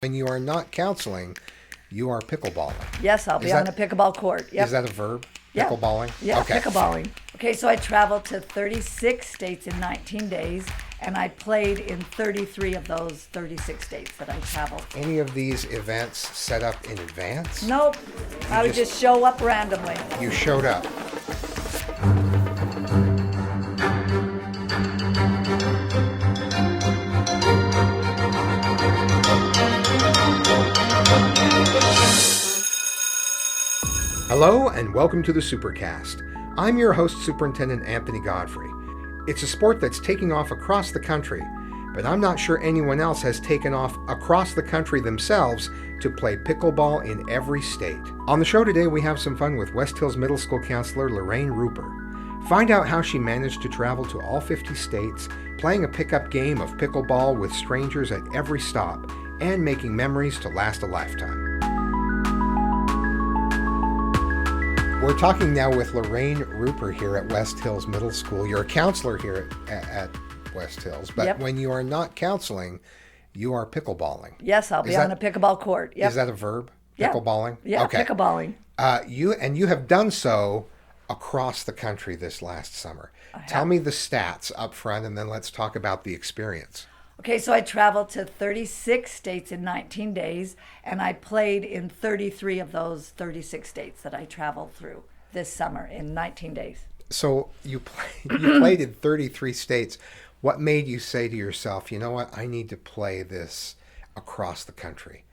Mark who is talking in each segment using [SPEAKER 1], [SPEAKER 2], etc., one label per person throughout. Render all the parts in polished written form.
[SPEAKER 1] When you are not counseling, you are pickleballing.
[SPEAKER 2] Yes, I'll be on a pickleball court. Yep.
[SPEAKER 1] Is that a verb?
[SPEAKER 2] Yeah.
[SPEAKER 1] Pickleballing?
[SPEAKER 2] Yeah,
[SPEAKER 1] Okay.
[SPEAKER 2] pickleballing. Okay, so I traveled to 36 states in 19 days, and I played in 33 of those 36 states that I traveled.
[SPEAKER 1] Any of these events set up in advance?
[SPEAKER 2] Nope. I would just show up randomly.
[SPEAKER 1] You showed up. Hello and welcome to the Supercast. I'm your host, Superintendent Anthony Godfrey. It's a sport that's taking off across the country, but I'm not sure anyone else has taken off across the country themselves to play pickleball in every state. On the show today, we have some fun with West Hills Middle School counselor Lorraine Rupper. Find out how she managed to travel to all 50 states, playing a pickup game of pickleball with strangers at every stop, and making memories to last a lifetime. We're talking now with Lorraine Rupper here at West Hills Middle School. You're a counselor here at West Hills, but
[SPEAKER 2] Yep.
[SPEAKER 1] when you are not counseling, you are pickleballing.
[SPEAKER 2] Yes, I'll be on a pickleball court. Yep.
[SPEAKER 1] Is that a verb?
[SPEAKER 2] Yeah.
[SPEAKER 1] Pickleballing?
[SPEAKER 2] Yeah,
[SPEAKER 1] Okay.
[SPEAKER 2] pickleballing.
[SPEAKER 1] You have done so across the country this last summer. Tell me the stats up front, and then let's talk about the experience.
[SPEAKER 2] Okay, so I traveled to 36 states in 19 days, and I played in 33 of those 36 states that I traveled through this summer in 19 days.
[SPEAKER 1] So you played in 33 states. What made you say to yourself, you know what, I need to play this across the country?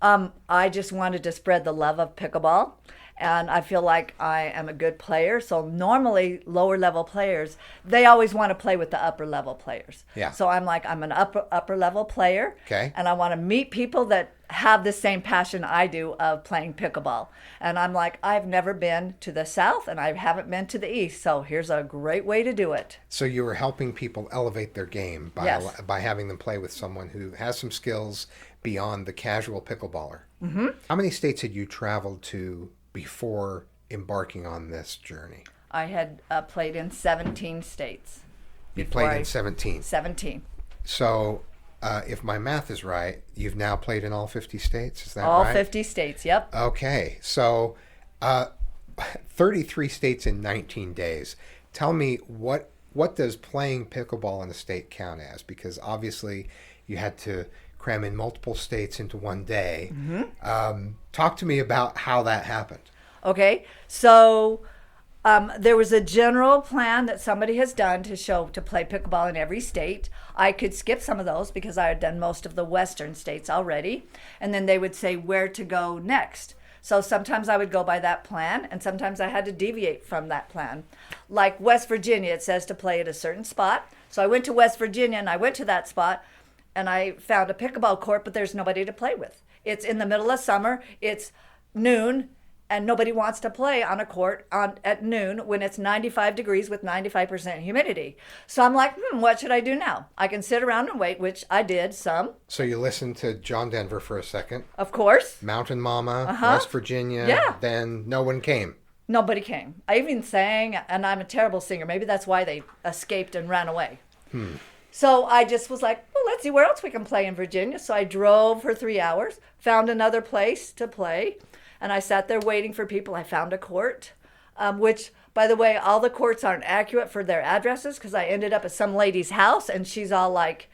[SPEAKER 2] I just wanted to spread the love of pickleball, and I feel like I am a good player. So normally lower level players, they always want to play with the upper level players.
[SPEAKER 1] Yeah.
[SPEAKER 2] So I'm an upper level player.
[SPEAKER 1] Okay.
[SPEAKER 2] And I want to meet people that have the same passion I do of playing pickleball. And I'm like, I've never been to the South and I haven't been to the East. So here's a great way to do it.
[SPEAKER 1] So you were helping people elevate their game by
[SPEAKER 2] Yes.
[SPEAKER 1] by having them play with someone who has some skills beyond the casual pickleballer.
[SPEAKER 2] Mm-hmm.
[SPEAKER 1] How many states had you traveled to before embarking on this journey?
[SPEAKER 2] I had played in 17 states.
[SPEAKER 1] You
[SPEAKER 2] before
[SPEAKER 1] played in 17.
[SPEAKER 2] 17.
[SPEAKER 1] So if my math is right, you've now played in all 50 states, is that
[SPEAKER 2] All
[SPEAKER 1] right?
[SPEAKER 2] 50 states, yep.
[SPEAKER 1] Okay, so 33 states in 19 days. Tell me, what does playing pickleball in a state count as? Because obviously you had to cram in multiple states into one day. Mm-hmm. Talk to me about how that happened.
[SPEAKER 2] Okay, so there was a general plan that somebody has done to play pickleball in every state. I could skip some of those because I had done most of the western states already, and then they would say where to go next. So sometimes I would go by that plan, and sometimes I had to deviate from that plan. Like West Virginia, it says to play at a certain spot. So I went to West Virginia, and I went to that spot, and I found a pickleball court, but there's nobody to play with. It's in the middle of summer, it's noon, and nobody wants to play on a court at noon when it's 95 degrees with 95% humidity. So I'm like, what should I do now? I can sit around and wait, which I did some.
[SPEAKER 1] So you listened to John Denver for a second.
[SPEAKER 2] Of course.
[SPEAKER 1] Mountain Mama, West Virginia.
[SPEAKER 2] Yeah.
[SPEAKER 1] Then no one came.
[SPEAKER 2] Nobody came. I even sang, and I'm a terrible singer. Maybe that's why they escaped and ran away. So I just was like, well, let's see where else we can play in Virginia. So I drove for 3 hours, found another place to play, and I sat there waiting for people. I found a court, which, by the way, all the courts aren't accurate for their addresses because I ended up at some lady's house, and she's all like,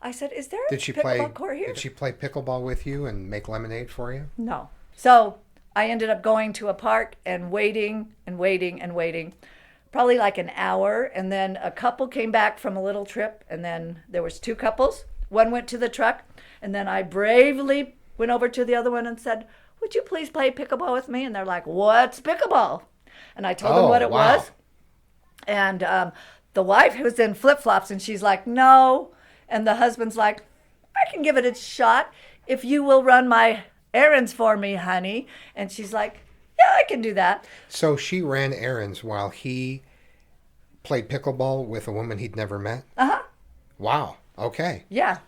[SPEAKER 2] I said, is there a pickleball court here?
[SPEAKER 1] Did she play pickleball with you and make lemonade for you?
[SPEAKER 2] No. So I ended up going to a park and waiting and waiting and waiting. Probably like an hour, and then a couple came back from a little trip, and then there was two couples. One went to the truck, and then I bravely went over to the other one and said, would you please play pickleball with me? And they're like, what's pickleball? And I told them what it was. And the wife was in flip-flops, and she's like, no. And the husband's like, I can give it a shot if you will run my errands for me, honey. And she's like, yeah, I can do that.
[SPEAKER 1] So she ran errands while he played pickleball with a woman he'd never met?
[SPEAKER 2] Uh-huh.
[SPEAKER 1] Wow. Okay.
[SPEAKER 2] Yeah.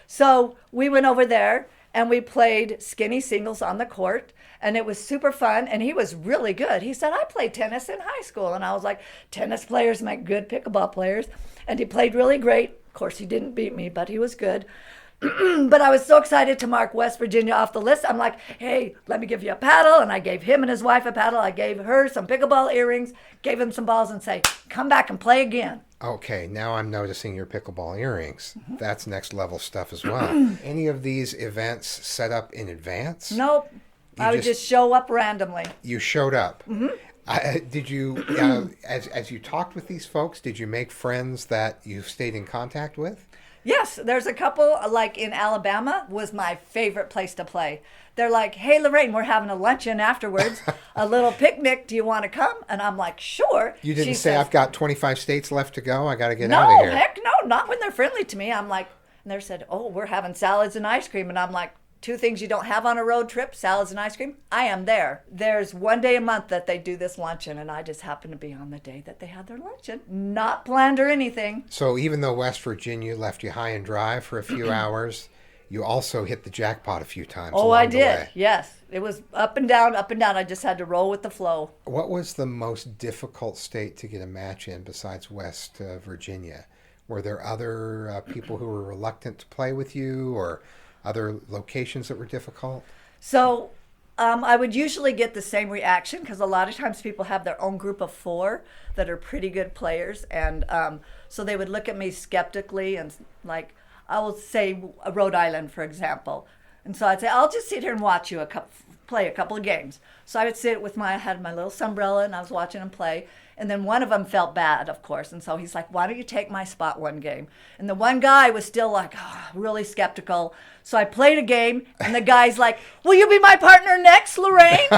[SPEAKER 2] So we went over there and we played skinny singles on the court, and it was super fun, and he was really good. He said, I played tennis in high school. And I was like, tennis players make good pickleball players. And he played really great. Of course, he didn't beat me, but he was good. But I was so excited to mark West Virginia off the list. I'm like, hey, let me give you a paddle. And I gave him and his wife a paddle. I gave her some pickleball earrings, gave him some balls, and say, come back and play again.
[SPEAKER 1] Okay, now I'm noticing your pickleball earrings. That's next level stuff as well. Any of these events set up in advance?
[SPEAKER 2] Nope. I would just show up randomly.
[SPEAKER 1] You showed up. Did you, as you talked with these folks, did you make friends that you stayed in contact with?
[SPEAKER 2] Yes, there's a couple, like in Alabama, was my favorite place to play. They're like, hey, Lorraine, we're having a luncheon afterwards, a little picnic. Do you want to come? And I'm like, sure.
[SPEAKER 1] You didn't say, I've got 25 states left to go. I got to get
[SPEAKER 2] no,
[SPEAKER 1] out of here.
[SPEAKER 2] No, heck no, not when they're friendly to me. I'm like, and they said, oh, we're having salads and ice cream. And I'm like, two things you don't have on a road trip, salads and ice cream. I am there. There's one day a month that they do this luncheon, and I just happened to be on the day that they had their luncheon. Not planned or anything.
[SPEAKER 1] So even though West Virginia left you high and dry for a few hours, you also hit the jackpot a few times.
[SPEAKER 2] Oh, I did.
[SPEAKER 1] Way.
[SPEAKER 2] Yes. It was up and down, up and down. I just had to roll with the flow.
[SPEAKER 1] What was the most difficult state to get a match in besides West Virginia? Were there other people who were reluctant to play with you, or other locations that were difficult?
[SPEAKER 2] So I would usually get the same reaction, because a lot of times people have their own group of 4 that are pretty good players. And so they would look at me skeptically, and like, I will say Rhode Island, for example. And so I'd say, I'll just sit here and watch you play a couple of games. So I would sit with I had my little umbrella, and I was watching them play. And then one of them felt bad, of course. And so he's like, why don't you take my spot one game? And the one guy was still like, really skeptical. So I played a game, and the guy's like, will you be my partner next, Lorraine?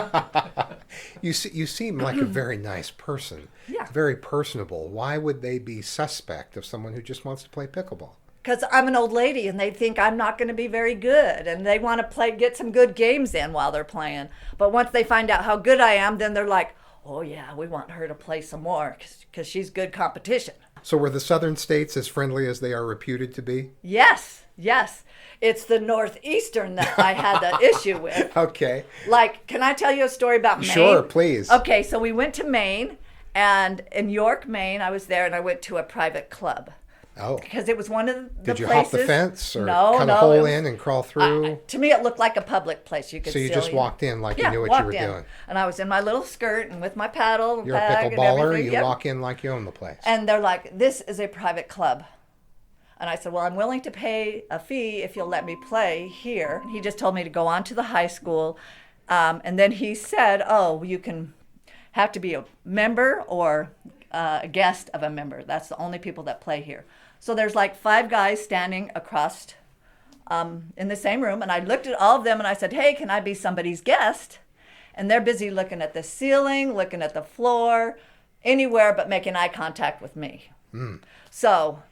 [SPEAKER 1] You seem like a very nice person.
[SPEAKER 2] Yeah.
[SPEAKER 1] Very personable. Why would they be suspect of someone who just wants to play pickleball?
[SPEAKER 2] Because I'm an old lady, and they think I'm not going to be very good, and they want to get some good games in while they're playing. But once they find out how good I am, then they're like, oh yeah, we want her to play some more because she's good competition.
[SPEAKER 1] So were the southern states as friendly as they are reputed to be?
[SPEAKER 2] Yes. It's the northeastern that I had the issue with.
[SPEAKER 1] Okay.
[SPEAKER 2] Like, can I tell you a story about Maine?
[SPEAKER 1] Sure, please.
[SPEAKER 2] Okay, so we went to Maine, and in York, Maine, I was there, and I went to a private club.
[SPEAKER 1] Oh.
[SPEAKER 2] Because it was one of the places.
[SPEAKER 1] Did you hop the fence or
[SPEAKER 2] no,
[SPEAKER 1] cut a hole in and crawl through?
[SPEAKER 2] To me, it looked like a public place. You could.
[SPEAKER 1] So you just walked in like you knew what you were doing.
[SPEAKER 2] And I was in my little skirt and with my paddle and
[SPEAKER 1] You're
[SPEAKER 2] bag
[SPEAKER 1] a pickleballer.
[SPEAKER 2] and everything.
[SPEAKER 1] You walk in like you own the place.
[SPEAKER 2] And they're like, "This is a private club." And I said, "Well, I'm willing to pay a fee if you'll let me play here." He just told me to go on to the high school, and then he said, "Oh, you can have to be a member or a guest of a member. That's the only people that play here." So there's like 5 guys standing across in the same room. And I looked at all of them and I said, hey, can I be somebody's guest? And they're busy looking at the ceiling, looking at the floor, anywhere but making eye contact with me. So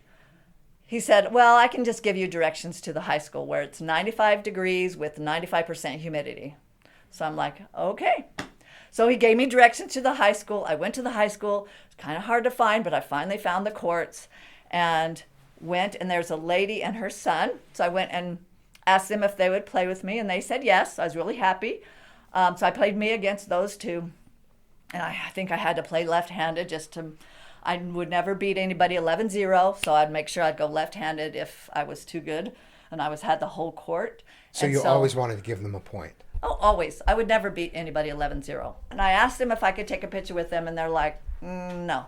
[SPEAKER 2] he said, well, I can just give you directions to the high school where it's 95 degrees with 95% humidity. So I'm like, okay. So he gave me directions to the high school. I went to the high school. It's kind of hard to find, but I finally found the courts and went, and there's a lady and her son. So I went and asked them if they would play with me, and they said yes. I was really happy. So I played me against those 2. And I think I had to play left-handed I would never beat anybody 11-0, so I'd make sure I'd go left-handed if I was too good. And I had the whole court.
[SPEAKER 1] So you always wanted to give them a point?
[SPEAKER 2] Oh, always. I would never beat anybody 11-0. And I asked them if I could take a picture with them, and they're like, no.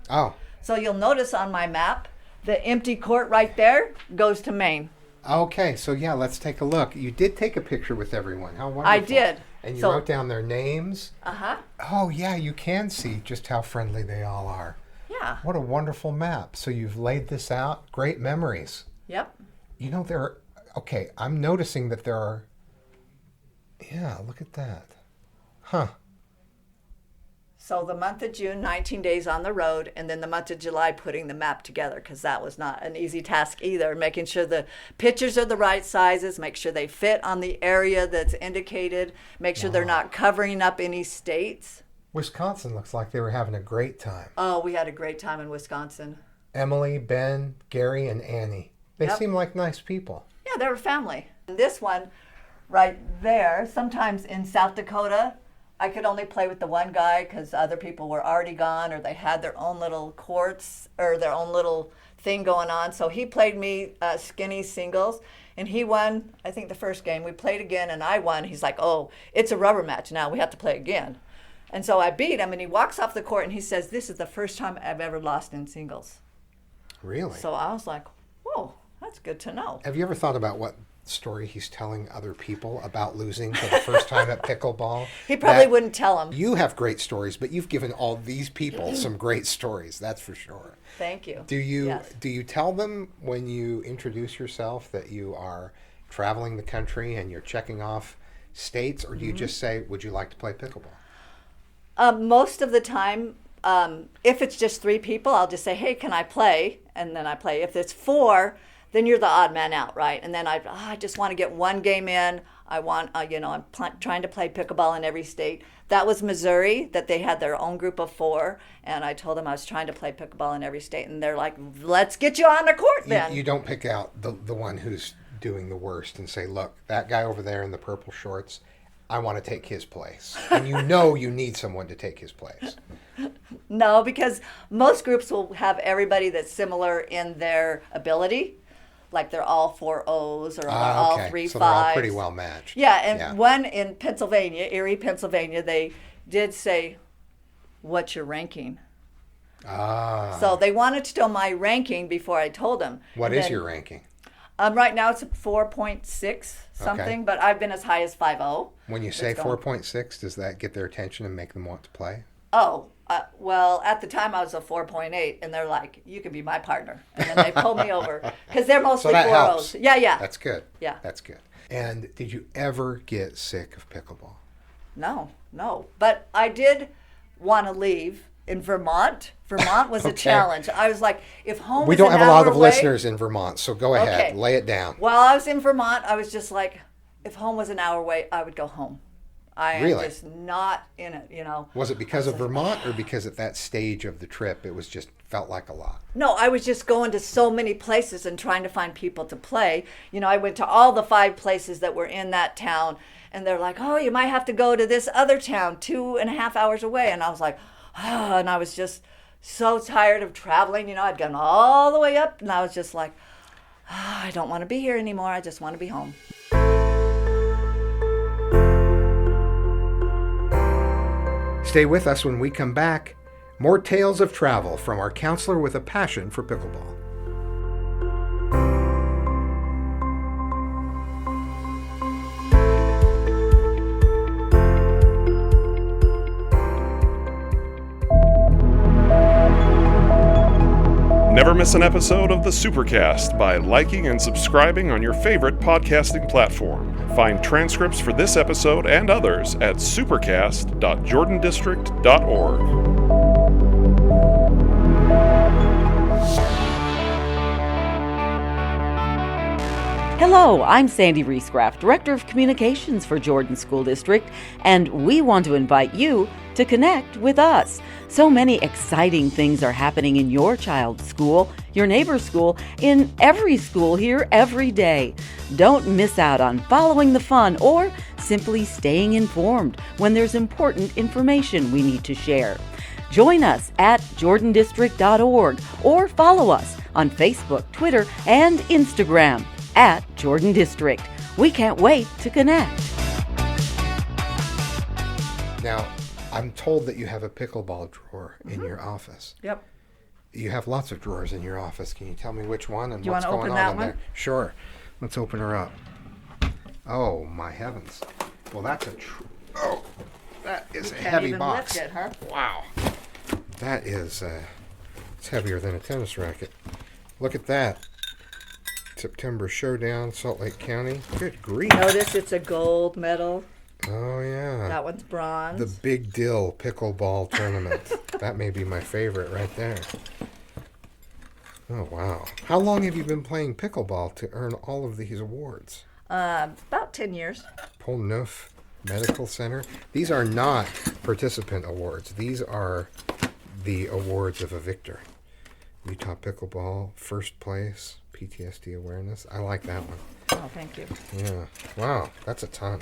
[SPEAKER 1] Oh.
[SPEAKER 2] So you'll notice on my map, the empty court right there goes to Maine.
[SPEAKER 1] Okay, so yeah, let's take a look. You did take a picture with everyone. How wonderful.
[SPEAKER 2] I did.
[SPEAKER 1] And you wrote down their names?
[SPEAKER 2] Uh-huh.
[SPEAKER 1] Oh, yeah, you can see just how friendly they all are.
[SPEAKER 2] Yeah.
[SPEAKER 1] What a wonderful map. So you've laid this out. Great memories.
[SPEAKER 2] Yep.
[SPEAKER 1] You know, okay, I'm noticing that there are, yeah, look at that. Huh.
[SPEAKER 2] So the month of June, 19 days on the road, and then the month of July putting the map together, because that was not an easy task either. Making sure the pictures are the right sizes, make sure they fit on the area that's indicated, make sure they're not covering up any states.
[SPEAKER 1] Wisconsin looks like they were having a great time.
[SPEAKER 2] Oh, we had a great time in Wisconsin.
[SPEAKER 1] Emily, Ben, Gary, and Annie. They seem like nice people.
[SPEAKER 2] Yeah, they were family. And this one right there, sometimes in South Dakota, I could only play with the one guy because other people were already gone or they had their own little courts or their own little thing going on. So he played me skinny singles. And he won, I think, the first game. We played again, and I won. He's like, oh, it's a rubber match now. We have to play again. And so I beat him, and he walks off the court, and he says, this is the first time I've ever lost in singles.
[SPEAKER 1] Really?
[SPEAKER 2] So I was like, whoa, that's good to know.
[SPEAKER 1] Have you ever thought about what story he's telling other people about losing for the first time at pickleball?
[SPEAKER 2] He probably wouldn't tell them.
[SPEAKER 1] You have great stories, but you've given all these people some great stories, that's for sure.
[SPEAKER 2] Thank you.
[SPEAKER 1] Do you
[SPEAKER 2] Yes.
[SPEAKER 1] do you tell them when you introduce yourself that you are traveling the country and you're checking off states, or do you just say, would you like to play pickleball?
[SPEAKER 2] Most of the time, if it's just 3 people, I'll just say, hey, can I play? And then I play. If it's 4, then you're the odd man out, right? And then I just want to get one game in. I want, I'm trying to play pickleball in every state. That was Missouri, that they had their own group of 4. And I told them I was trying to play pickleball in every state. And they're like, let's get you on the court then.
[SPEAKER 1] You don't pick out the one who's doing the worst and say, look, that guy over there in the purple shorts, I want to take his place. And you need someone to take his place.
[SPEAKER 2] No, because most groups will have everybody that's similar in their ability. Like they're all 4 O's or all 3
[SPEAKER 1] so
[SPEAKER 2] 5s.
[SPEAKER 1] they're all pretty well matched.
[SPEAKER 2] Yeah, and one in Pennsylvania, Erie, Pennsylvania, they did say, what's your ranking? So they wanted to know my ranking before I told them.
[SPEAKER 1] What is your ranking?
[SPEAKER 2] Right now it's 4.6 something, but I've been as high as 5.0.
[SPEAKER 1] When you say 4.6, does that get their attention and make them want to play?
[SPEAKER 2] Oh, well, at the time I was a 4.8, and they're like, you can be my partner. And then they pulled me over because they're mostly
[SPEAKER 1] so that
[SPEAKER 2] 4
[SPEAKER 1] helps.
[SPEAKER 2] O's. Yeah.
[SPEAKER 1] That's good.
[SPEAKER 2] Yeah.
[SPEAKER 1] That's good. And did you ever get sick of pickleball?
[SPEAKER 2] No. But I did want to leave in Vermont. Vermont was a challenge. I was like, if home
[SPEAKER 1] We
[SPEAKER 2] was
[SPEAKER 1] don't
[SPEAKER 2] an
[SPEAKER 1] have a lot
[SPEAKER 2] hour
[SPEAKER 1] of
[SPEAKER 2] away,
[SPEAKER 1] listeners in Vermont, so go ahead.
[SPEAKER 2] Okay.
[SPEAKER 1] Lay it down.
[SPEAKER 2] While I was in Vermont, I was just like, if home was an hour away, I would go home. I am
[SPEAKER 1] Really?
[SPEAKER 2] just not in it,
[SPEAKER 1] Was it because of Vermont, or because at that stage of the trip it was just felt like a lot?
[SPEAKER 2] No, I was just going to so many places and trying to find people to play. I went to all the 5 places that were in that town, and they're like, oh, you might have to go to this other town 2.5 hours away. And I was like, oh, and I was just so tired of traveling. I'd gone all the way up, and I was just like, oh, I don't want to be here anymore. I just want to be home.
[SPEAKER 1] Stay with us when we come back. More tales of travel from our counselor with a passion for pickleball.
[SPEAKER 3] Never miss an episode of the Supercast by liking and subscribing on your favorite podcasting platform. Find transcripts for this episode and others at supercast.jordandistrict.org.
[SPEAKER 4] Hello, I'm Sandy Reescraft, Director of Communications for Jordan School District, and we want to invite you to connect with us. So many exciting things are happening in your child's school, your neighbor's school, in every school here every day. Don't miss out on following the fun or simply staying informed when there's important information we need to share. Join us at jordandistrict.org or follow us on Facebook, Twitter, and Instagram at Jordan District. We can't wait to connect.
[SPEAKER 1] Now, I'm told that you have a pickleball drawer in your office.
[SPEAKER 2] Yep.
[SPEAKER 1] You have lots of drawers in your office. Can you tell me which one and
[SPEAKER 2] You
[SPEAKER 1] what's
[SPEAKER 2] wanna
[SPEAKER 1] going
[SPEAKER 2] open
[SPEAKER 1] on
[SPEAKER 2] that
[SPEAKER 1] in
[SPEAKER 2] one?
[SPEAKER 1] there? Sure. Let's open her up. Oh, my heavens. Well, that's that is a heavy
[SPEAKER 2] even
[SPEAKER 1] box.
[SPEAKER 2] lift it, huh?
[SPEAKER 1] Wow. That is, it's heavier than a tennis racket. Look at that. September Showdown, Salt Lake County. Good grief.
[SPEAKER 2] Notice it's a gold medal.
[SPEAKER 1] Oh, yeah.
[SPEAKER 2] That one's bronze.
[SPEAKER 1] The Big Dill Pickleball Tournament. That may be my favorite right there. Oh, wow. How long have you been playing pickleball to earn all of these awards?
[SPEAKER 2] About 10 years.
[SPEAKER 1] Pont Neuf Medical Center. These are not participant awards. These are the awards of a victor. Utah Pickleball, first place, PTSD awareness. I like that one.
[SPEAKER 2] Oh, thank you.
[SPEAKER 1] Yeah. Wow, that's a ton.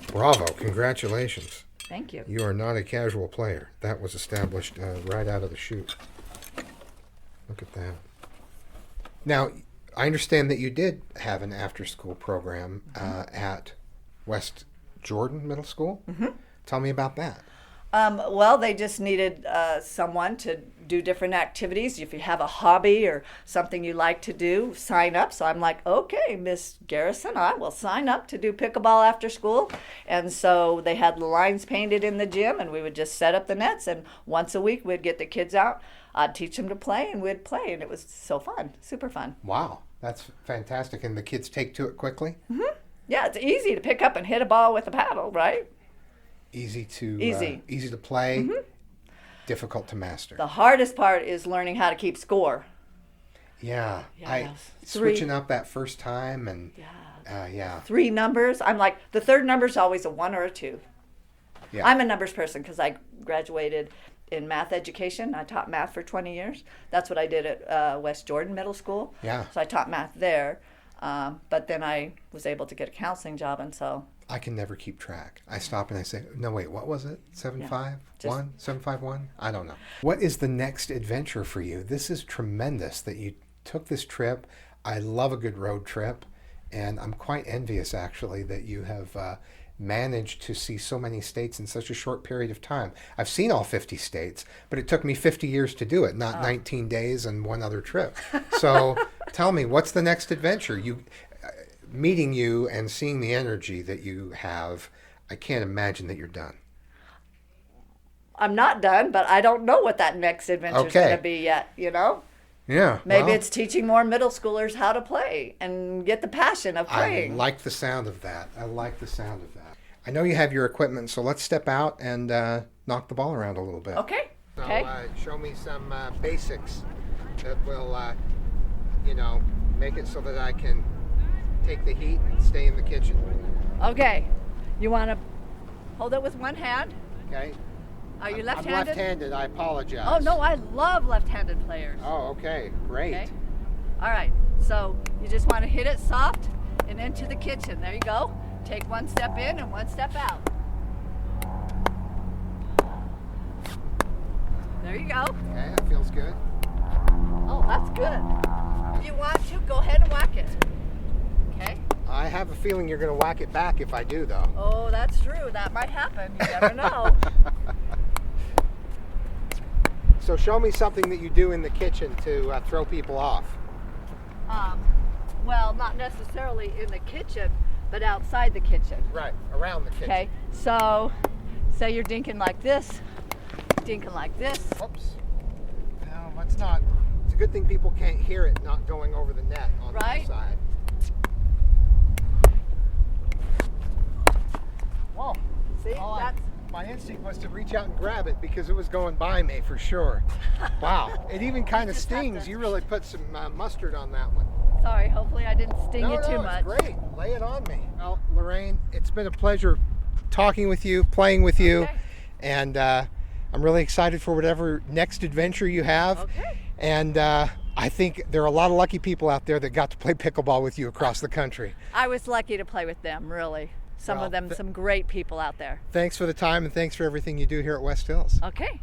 [SPEAKER 1] Bravo. Congratulations.
[SPEAKER 2] Thank you.
[SPEAKER 1] You are not a casual player. That was established right out of the chute. Look at that. Now, I understand that you did have an after-school program at West Jordan Middle School. Mm-hmm. Tell me about that.
[SPEAKER 2] Well, they just needed someone to do different activities. If you have a hobby or something you like to do, sign up. So I'm like, okay, Miss Garrison, I will sign up to do pickleball after school. And so they had the lines painted in the gym, and we would just set up the nets. And once a week, we'd get the kids out. I'd teach them to play, and we'd play. And it was so fun, super fun.
[SPEAKER 1] Wow, that's fantastic. And the kids take to it quickly?
[SPEAKER 2] Mm-hmm. Yeah, it's easy to pick up and hit a ball with a paddle, right?
[SPEAKER 1] Easy to play, mm-hmm. Difficult to master.
[SPEAKER 2] The hardest part is learning how to keep score.
[SPEAKER 1] Yeah. Switching up that first time and yeah.
[SPEAKER 2] 3 numbers. I'm like, the third number's always a 1 or a 2.
[SPEAKER 1] Yeah.
[SPEAKER 2] I'm a numbers person because I graduated in math education. I taught math for 20 years. That's what I did at West Jordan Middle School.
[SPEAKER 1] Yeah.
[SPEAKER 2] So I taught math there. But then I was able to get a counseling job, and so
[SPEAKER 1] I can never keep track. I stop and I say, no, wait, what was it? 751? 751? I don't know. What is the next adventure for you? This is tremendous that you took this trip. I love a good road trip, and I'm quite envious, actually, that you have managed to see so many states in such a short period of time. I've seen all 50 states, but it took me 50 years to do it, not 19 days and one other trip. So tell me, what's the next adventure? Meeting you and seeing the energy that you have, I can't imagine that you're done.
[SPEAKER 2] I'm not done, but I don't know what that next adventure is going to be yet, you know?
[SPEAKER 1] Yeah.
[SPEAKER 2] Maybe it's teaching more middle schoolers how to play and get the passion of playing.
[SPEAKER 1] I like the sound of that. I know you have your equipment, so let's step out and knock the ball around a little bit.
[SPEAKER 2] Okay.
[SPEAKER 1] So show me some basics that will, make it so that I can take the heat and stay in the kitchen.
[SPEAKER 2] Okay. You want to hold it with one hand?
[SPEAKER 1] Okay.
[SPEAKER 2] Are you left-handed?
[SPEAKER 1] I'm left-handed. I apologize.
[SPEAKER 2] Oh, no, I love left-handed players.
[SPEAKER 1] Oh, okay. Great.
[SPEAKER 2] Okay. All right. So you just want to hit it soft and into the kitchen. There you go. Take one step in and one step out. There you go.
[SPEAKER 1] Okay, that feels good.
[SPEAKER 2] Oh, that's good. If you want to, go ahead and whack it. Okay?
[SPEAKER 1] I have a feeling you're going to whack it back if I do, though.
[SPEAKER 2] Oh, that's true. That might happen. You never know.
[SPEAKER 1] So show me something that you do in the kitchen to throw people off.
[SPEAKER 2] Well, not necessarily in the kitchen, but outside the kitchen.
[SPEAKER 1] Right, around the kitchen.
[SPEAKER 2] Okay, so say you're dinking like this.
[SPEAKER 1] Whoops. No, let's not. It's a good thing people can't hear it not going over the net on the side.
[SPEAKER 2] Whoa, see?
[SPEAKER 1] My instinct was to reach out and grab it because it was going by me for sure. Wow, it even kind of stings. You really put some mustard on that one.
[SPEAKER 2] Sorry, hopefully I didn't sting you too much.
[SPEAKER 1] No, it's great. Lay it on me. Well, Lorraine, it's been a pleasure talking with you, playing with you, and I'm really excited for whatever next adventure you have.
[SPEAKER 2] Okay.
[SPEAKER 1] And I think there are a lot of lucky people out there that got to play pickleball with you across the country.
[SPEAKER 2] I was lucky to play with them, really. Some of them, some great people out there.
[SPEAKER 1] Thanks for the time, and thanks for everything you do here at West Hills.
[SPEAKER 2] Okay.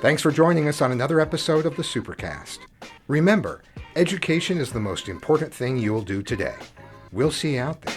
[SPEAKER 1] Thanks for joining us on another episode of the Supercast. Remember, education is the most important thing you will do today. We'll see you out there.